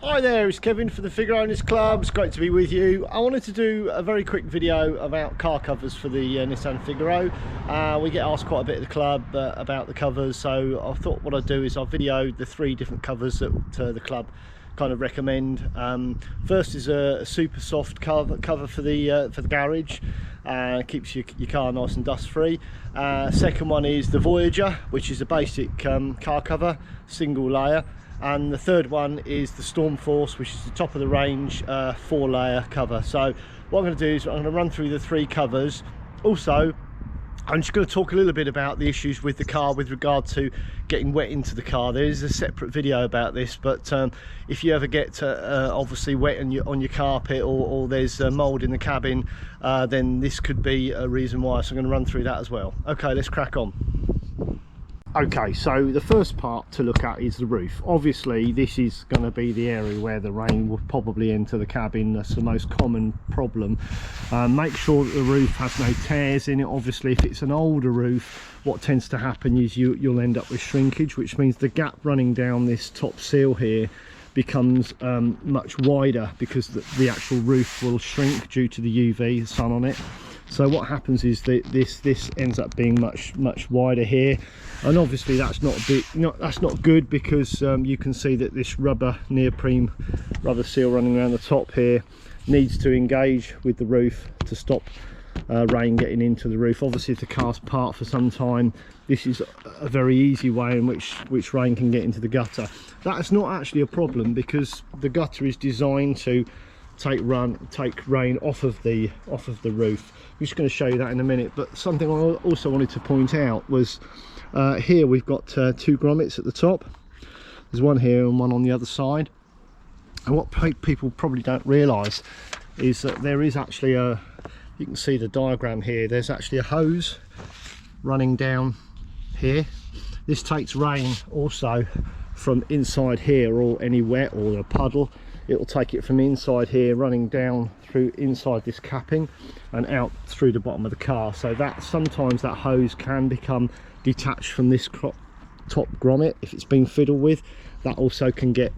Hi there, it's Kevin for the Figaro Owners Club. It's great to be with you. I wanted to do a very quick video about car covers for the Nissan Figaro. We get asked quite a bit at the club about the covers, so I thought what I'd do is I'll video the 3 different covers that the club kind of recommend. First is a super soft cover for the garage. Keeps your car nice and dust free. Second one is the Voyager, which is a basic car cover, single layer. And the third one is the Storm Force, which is the top of the range 4-layer cover. So what I'm going to do is I'm going to run through the 3 covers. Also, I'm just going to talk a little bit about the issues with the car with regard to getting wet into the car. There is a separate video about this, but if you ever get obviously wet on your carpet or there's mould in the cabin, then this could be a reason why. So I'm going to run through that as well. Okay, let's crack on. Okay, so the first part to look at is the roof. Obviously this is going to be the area where the rain will probably enter the cabin. That's the most common problem. Make sure that the roof has no tears in it. Obviously if it's an older roof, what tends to happen is you'll end up with shrinkage, which means the gap running down this top seal here becomes much wider because the actual roof will shrink due to the UV sun on it. So what happens is that this ends up being much wider here, and obviously that's not good because you can see that this neoprene rubber seal running around the top here needs to engage with the roof to stop rain getting into the roof. Obviously if the car's parked for some time, this is a very easy way in which rain can get into the gutter. That's not actually a problem because the gutter is designed to take rain off of the roof. I'm just going to show you that in a minute, but something I also wanted to point out was here we've got 2 grommets at the top. There's one here and one on the other side, and what people probably don't realize is that there is actually you can see the diagram here, there's actually a hose running down here. This takes rain also from inside here, or any wet or a puddle. It will take it from inside here running down through inside this capping and out through the bottom of the car. So that sometimes that hose can become detached from this top grommet if it's been fiddled with. That also can get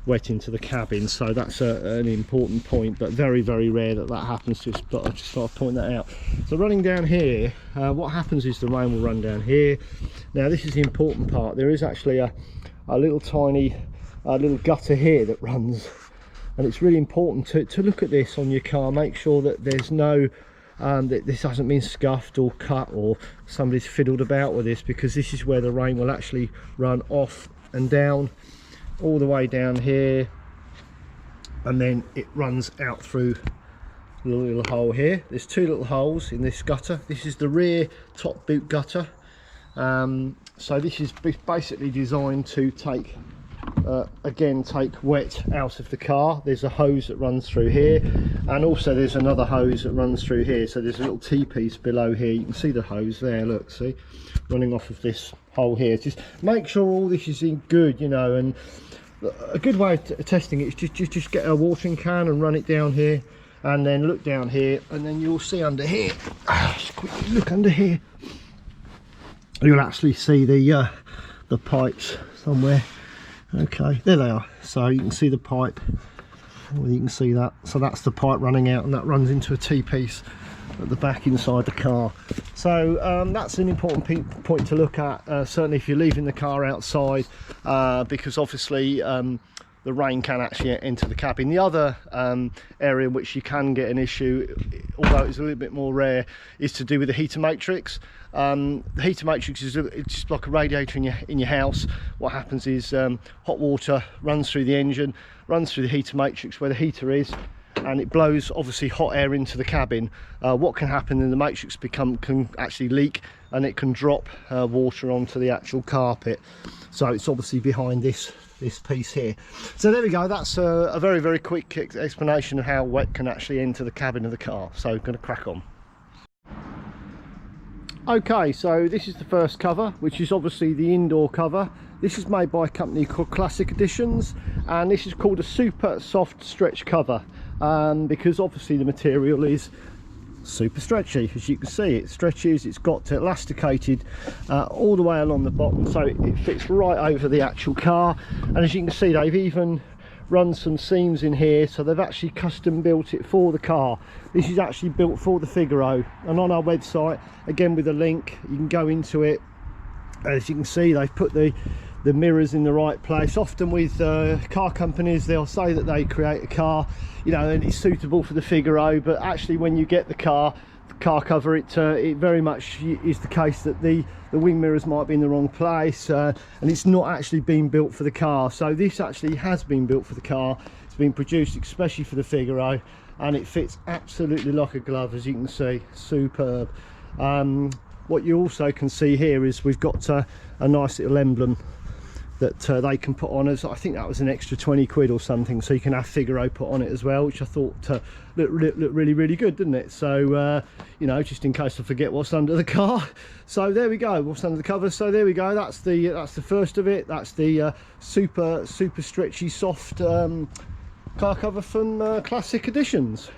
wet into the cabin, so that's an important point, but very rare that happens. I just thought I'd point that out. So running down here, what happens is the rain will run down here. Now this is the important part. There is actually a little tiny little gutter here that runs, and it's really important to look at this on your car. Make sure that there's no that this hasn't been scuffed or cut or somebody's fiddled about with this, because this is where the rain will actually run off and down all the way down here, and then it runs out through a little hole here. There's 2 little holes in this gutter. This is the rear top boot gutter. So this is basically designed to take wet out of the car. There's a hose that runs through here, and also there's another hose that runs through here. So there's a little T-piece below here. You can see the hose there, look, see, running off of this hole here. Just make sure all this is in good, you know. And a good way of testing it is just get a watering can and run it down here, and then look down here, and then you'll see under here, just quickly look under here, you'll actually see the pipes somewhere. Okay, there they are. So you can see the pipe, well, you can see that. So that's the pipe running out, and that runs into a T-piece at the back inside the car. So that's an important point to look at, certainly if you're leaving the car outside, because obviously the rain can actually enter the cabin. The other area in which you can get an issue, although it's a little bit more rare, is to do with the heater matrix. The heater matrix is just like a radiator in your house. What happens is hot water runs through the engine, runs through the heater matrix where the heater is, and it blows obviously hot air into the cabin. What can happen in the matrix can actually leak, and it can drop water onto the actual carpet. So it's obviously behind this piece here. So there we go. That's a very quick explanation of how wet can actually enter the cabin of the car. So I'm going to crack on. Okay, so this is the first cover, which is obviously the indoor cover. This is made by a company called Classic Editions, and this is called a super soft stretch cover, because obviously the material is super stretchy. As you can see, it stretches, it's got elasticated all the way along the bottom, so it fits right over the actual car. And as you can see, they've even run some seams in here, so they've actually custom built it for the car. This is actually built for the Figaro, and on our website, again with a link, you can go into it. As you can see, they've put the mirrors in the right place. Often with car companies, they'll say that they create a car, you know, and it's suitable for the Figaro, but actually when you get the car cover, it very much is the case that the wing mirrors might be in the wrong place, and it's not actually been built for the car. So this actually has been built for the car. It's been produced especially for the Figaro, and it fits absolutely like a glove, as you can see. Superb. What you also can see here is we've got a nice little emblem that they can put on us. I think that was an extra 20 quid or something, so you can have Figaro put on it as well, which I thought looked really good, didn't it? So you know, just in case I forget what's under the car. So there we go, what's under the covers. So there we go, that's the first of it. That's the super stretchy soft car cover from Classic Editions.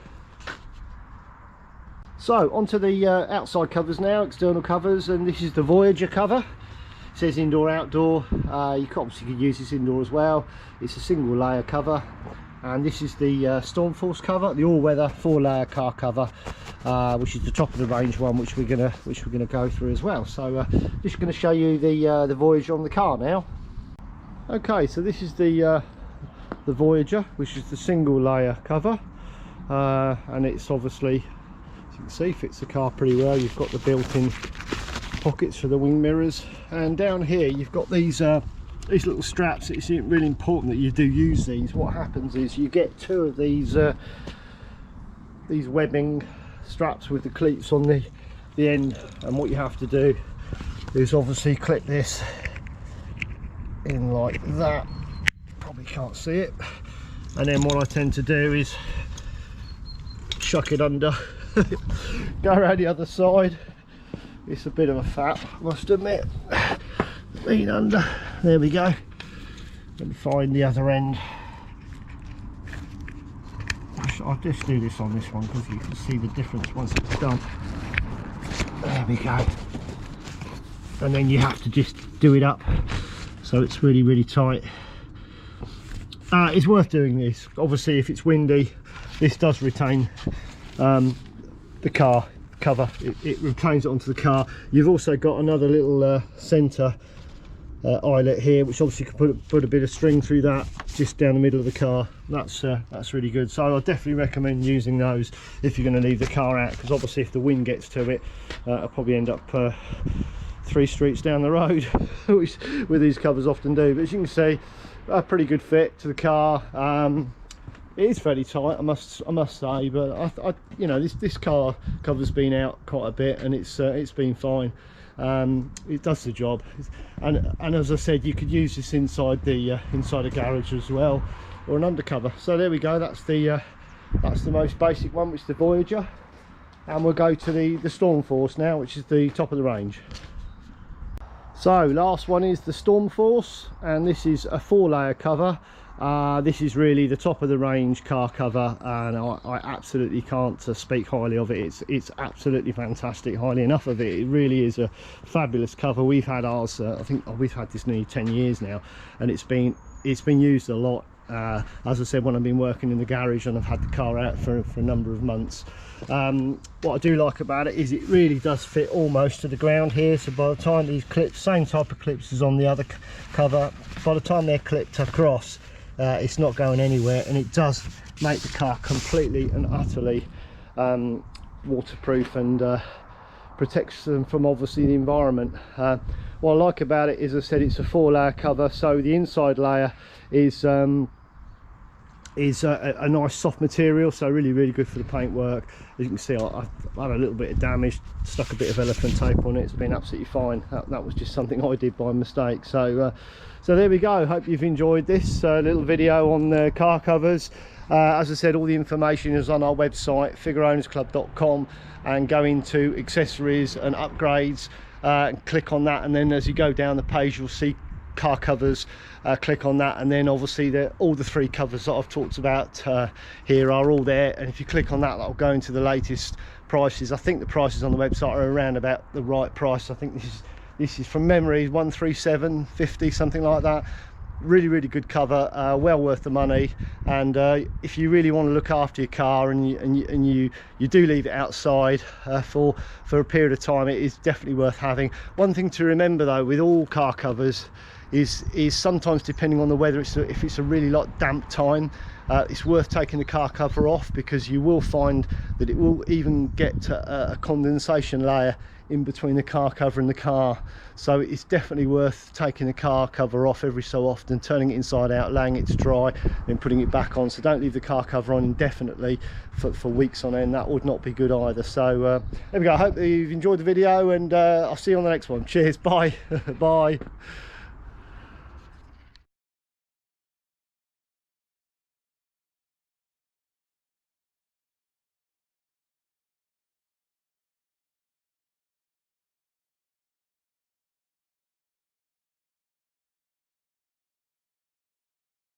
So onto the outside covers now, external covers, and this is the Voyager cover. It says indoor outdoor. You obviously could use this indoor as well. It's a single layer cover, and this is the Storm Force cover, the all-weather 4-layer car cover, which is the top of the range one, which we're gonna go through as well. So just going to show you the Voyager on the car now. Okay, so this is the Voyager, which is the single layer cover, and it's obviously, you can see, fits the car pretty well. You've got the built-in pockets for the wing mirrors, and down here you've got these little straps. It's really important that you do use these. What happens is you get 2 of these webbing straps with the cleats on the end, and what you have to do is obviously clip this in like that. Probably can't see it. And then what I tend to do is chuck it under, go around the other side. It's a bit of a fat, I must admit. Lean under, there we go, and find the other end. I'll just do this on this one because you can see the difference once it's done. There we go. And then you have to just do it up so it's really tight. It's worth doing this. Obviously if it's windy, this does retain the car cover. It retains it onto the car. You've also got another little centre eyelet here, which obviously you can put a bit of string through that just down the middle of the car. That's really good. So I definitely recommend using those if you're going to leave the car out, because obviously if the wind gets to it, I'll probably end up 3 streets down the road, which with these covers often do. But as you can see, a pretty good fit to the car. It is fairly tight, I must say, but I you know, this car cover's been out quite a bit, and it's been fine. It does the job, and as I said, you could use this inside a garage as well, or an undercover. So there we go. That's the most basic one, which is the Voyager, and we'll go to the Storm Force now, which is the top of the range. So last one is the Storm Force, and this is a 4-layer cover. This is really the top of the range car cover, and I absolutely can't speak highly of it. It's absolutely fantastic. Highly enough of it. It really is a fabulous cover. We've had ours, I think we've had this nearly 10 years now, and it's been used a lot. As I said, when I've been working in the garage and I've had the car out for a number of months. What I do like about it is it really does fit almost to the ground here. So by the time these clips, same type of clips as on the other cover, by the time they're clipped across, it's not going anywhere, and it does make the car completely and utterly waterproof, and protects them from obviously the environment. What I like about it is, as I said, it's a 4-layer cover, so the inside layer is a nice soft material, so really good for the paint work. As you can see, I've had a little bit of damage, stuck a bit of elephant tape on it. It's been absolutely fine. That was just something I did by mistake. So there we go. Hope you've enjoyed this little video on the car covers. As I said, all the information is on our website, figaroownersclub.com, and go into accessories and upgrades, click on that, and then as you go down the page you'll see car covers. Click on that, and then obviously all the 3 covers that I've talked about here are all there, and if you click on that, that'll go into the latest prices. I think the prices on the website are around about the right price. I think this is from memory 137.50, something like that. really good cover, well worth the money. And if you really want to look after your car and you do leave it outside for a period of time, it is definitely worth having. One thing to remember though with all car covers is sometimes, depending on the weather, if it's a really damp time, it's worth taking the car cover off, because you will find that it will even get a condensation layer in between the car cover and the car. So it's definitely worth taking the car cover off every so often, turning it inside out, allowing it to dry, then putting it back on. So don't leave the car cover on indefinitely for weeks on end. That would not be good either. So there we go. I hope that you've enjoyed the video, and I'll see you on the next one. Cheers, bye. Bye.